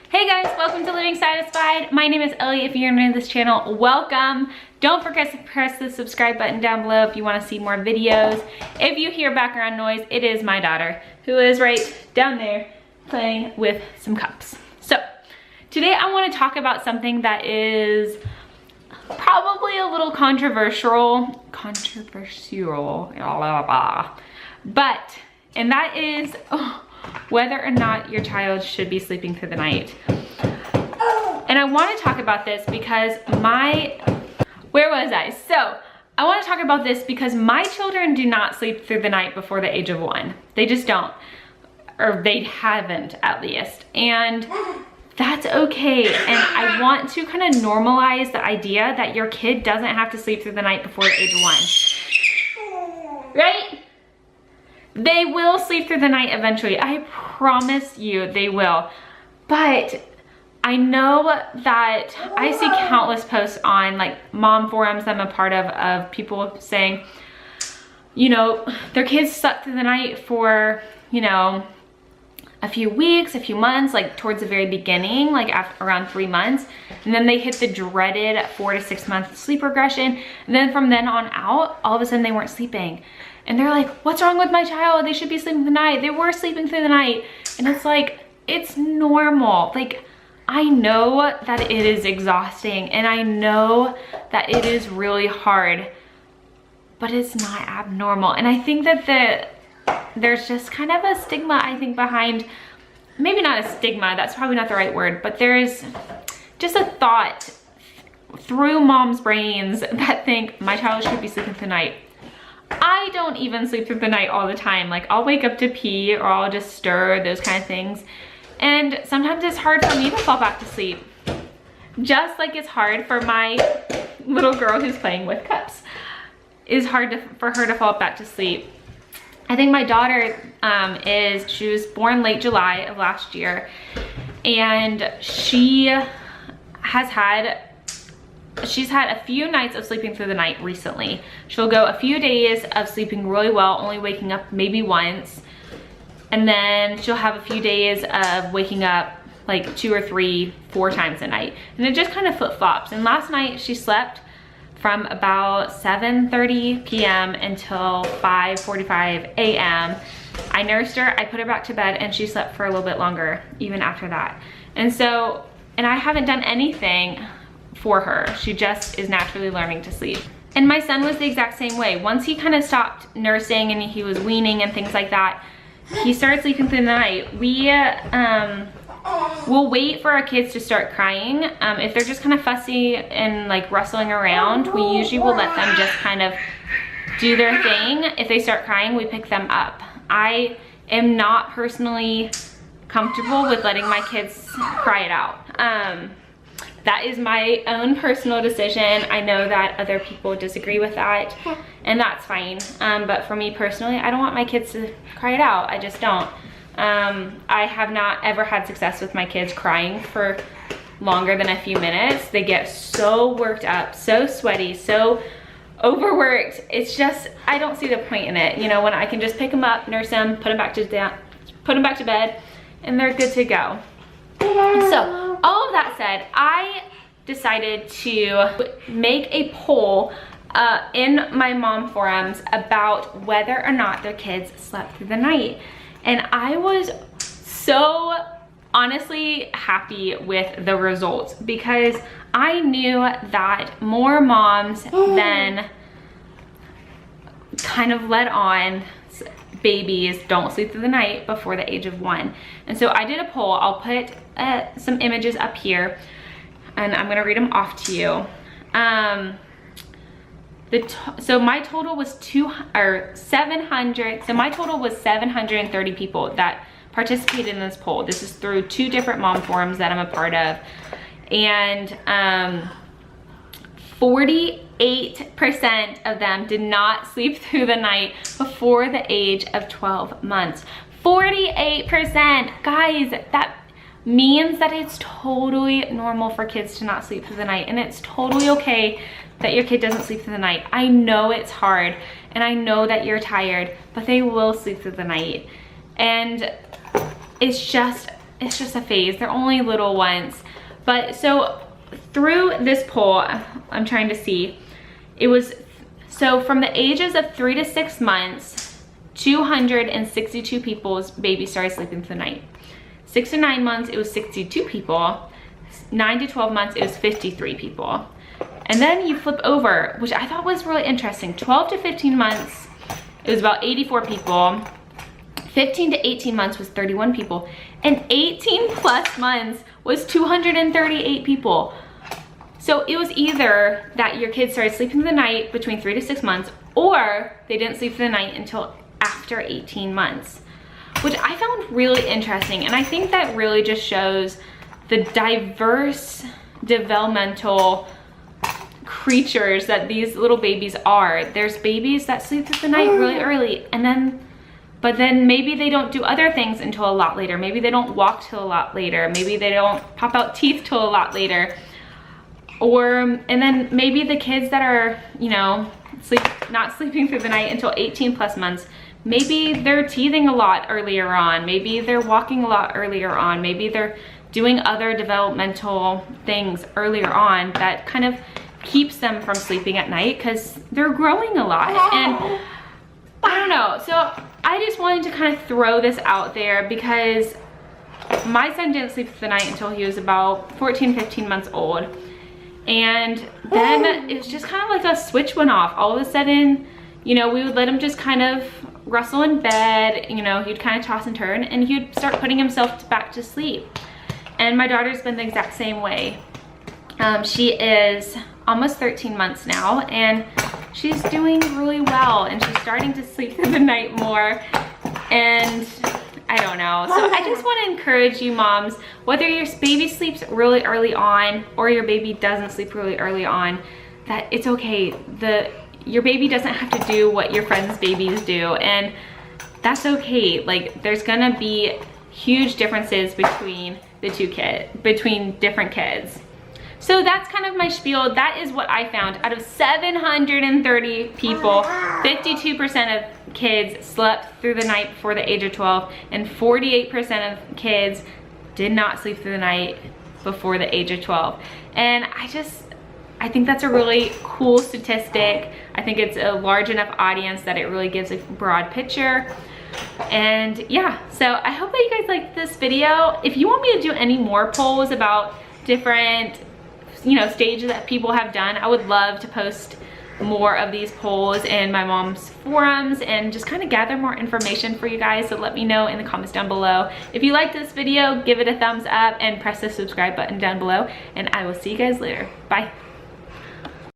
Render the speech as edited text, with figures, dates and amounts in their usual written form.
Hey guys, welcome to Living Satisfied. My name is Ellie. If you're new to this channel, welcome. Don't forget to press the subscribe button down below if you want to see more videos. If you hear background noise, it is my daughter who is right down there playing with some cups. So today I want to talk about something that is probably a little controversial, and that is whether or not your child should be sleeping through the night. And I want to talk about this because I want to talk about this because my children do not sleep through the night before the age of 1. They just don't, or they haven't at least. And that's okay. And I want to kind of normalize the idea that your kid doesn't have to sleep through the night before the age of 1. Right? They will sleep through the night eventually. I promise you they will. But I know that I see countless posts on like mom forums that I'm a part of people saying, you know, their kids slept through the night for, you know, a few weeks, a few months, like towards the very beginning, like after around 3 months. And then they hit the dreaded 4 to 6 month sleep regression. And then from then on out, all of a sudden they weren't sleeping. And they're like, what's wrong with my child? They should be sleeping through the night. They were sleeping through the night. And it's like, it's normal. Like, I know that it is exhausting and I know that it is really hard, but it's not abnormal. And I think that there's just kind of a stigma, I think, behind, maybe not a stigma, that's probably not the right word, but there's just a thought through moms' brains that think my child should be sleeping through the night. I don't even sleep through the night all the time. Like, I'll wake up to pee or I'll just stir, those kind of things. And sometimes it's hard for me to fall back to sleep. Just like it's hard for my little girl who's playing with cups. It's hard for her to fall back to sleep. I think my daughter she was born late July of last year, and she's had a few nights of sleeping through the night recently. She'll go a few days of sleeping really well, only waking up maybe once. And then she'll have a few days of waking up like 2 or 3, 4 times a night. And it just kind of flip-flops. And last night she slept from about 7:30 p.m. until 5:45 a.m. I nursed her, I put her back to bed, and she slept for a little bit longer even after that. And I haven't done anything for her. She just is naturally learning to sleep. And my son was the exact same way. Once he kind of stopped nursing and he was weaning and things like that, he started sleeping through the night. We'll wait for our kids to start crying. If they're just kind of fussy and like rustling around, we usually will let them just kind of do their thing. If they start crying, we pick them up. I am not personally comfortable with letting my kids cry it out. That is my own personal decision. I know that other people disagree with that, and that's fine. But for me personally, I don't want my kids to cry it out. I just don't. I have not ever had success with my kids crying for longer than a few minutes. They get so worked up, so sweaty, so overworked. It's just, I don't see the point in it. You know, when I can just pick them up, nurse them, put them back to bed, and they're good to go. So, all of that said, I decided to make a poll in my mom forums about whether or not their kids slept through the night. And I was so honestly happy with the results because I knew that more moms than kind of let on babies don't sleep through the night before the age of 1. And so I did a poll. I'll put some images up here and I'm gonna read them off to you. So my total was 700. So my total was 730 people that participated in this poll. This is through 2 different mom forums that I'm a part of. And 48% of them did not sleep through the night before the age of 12 months. 48%, guys, that means that it's totally normal for kids to not sleep through the night, and it's totally okay that your kid doesn't sleep through the night. I know it's hard, and I know that you're tired, but they will sleep through the night. And it's just it's just a phase. They're only little ones. But so through this poll, I'm trying to see, it was, so from the ages of 3 to 6 months, 262 people's babies started sleeping through the night. 6 to 9 months, it was 62 people. 9 to 12 months, it was 53 people. And then you flip over, which I thought was really interesting. 12 to 15 months, it was about 84 people. 15 to 18 months was 31 people. And 18 plus months was 238 people. So it was either that your kids started sleeping through the night between 3 to 6 months, or they didn't sleep through the night until after 18 months, which I found really interesting. And I think that really just shows the diverse developmental creatures that these little babies are. There's babies that sleep through the night really early, but then maybe they don't do other things until a lot later. Maybe they don't walk till a lot later. Maybe they don't pop out teeth till a lot later. And then maybe the kids that are, you know, not sleeping through the night until 18 plus months, maybe they're teething a lot earlier on. Maybe they're walking a lot earlier on. Maybe they're doing other developmental things earlier on that kind of keeps them from sleeping at night because they're growing a lot. And I don't know. So I just wanted to kind of throw this out there because my son didn't sleep through the night until he was about 14, 15 months old. And then it was just kind of like a switch went off. All of a sudden, you know, we would let him just kind of rustle in bed, you know, he'd kind of toss and turn, and he'd start putting himself back to sleep. And my daughter's been the exact same way. She is almost 13 months now, and she's doing really well, and she's starting to sleep through the night more. And I don't know. So I just want to encourage you moms, whether your baby sleeps really early on or your baby doesn't sleep really early on, that it's okay. Your baby doesn't have to do what your friends' babies do, and that's okay. Like, there's gonna be huge differences between between different kids. So that's kind of my spiel. That is what I found. Out of 730 people, 52% of kids slept through the night before the age of 12, and 48% of kids did not sleep through the night before the age of 12. And I think that's a really cool statistic. I think it's a large enough audience that it really gives a broad picture. And yeah, so I hope that you guys liked this video. If you want me to do any more polls about different, you know, stages that people have done, I would love to post more of these polls in my mom's forums and just kind of gather more information for you guys. So let me know in the comments down below. If you liked this video, give it a thumbs up and press the subscribe button down below, and I will see you guys later. Bye.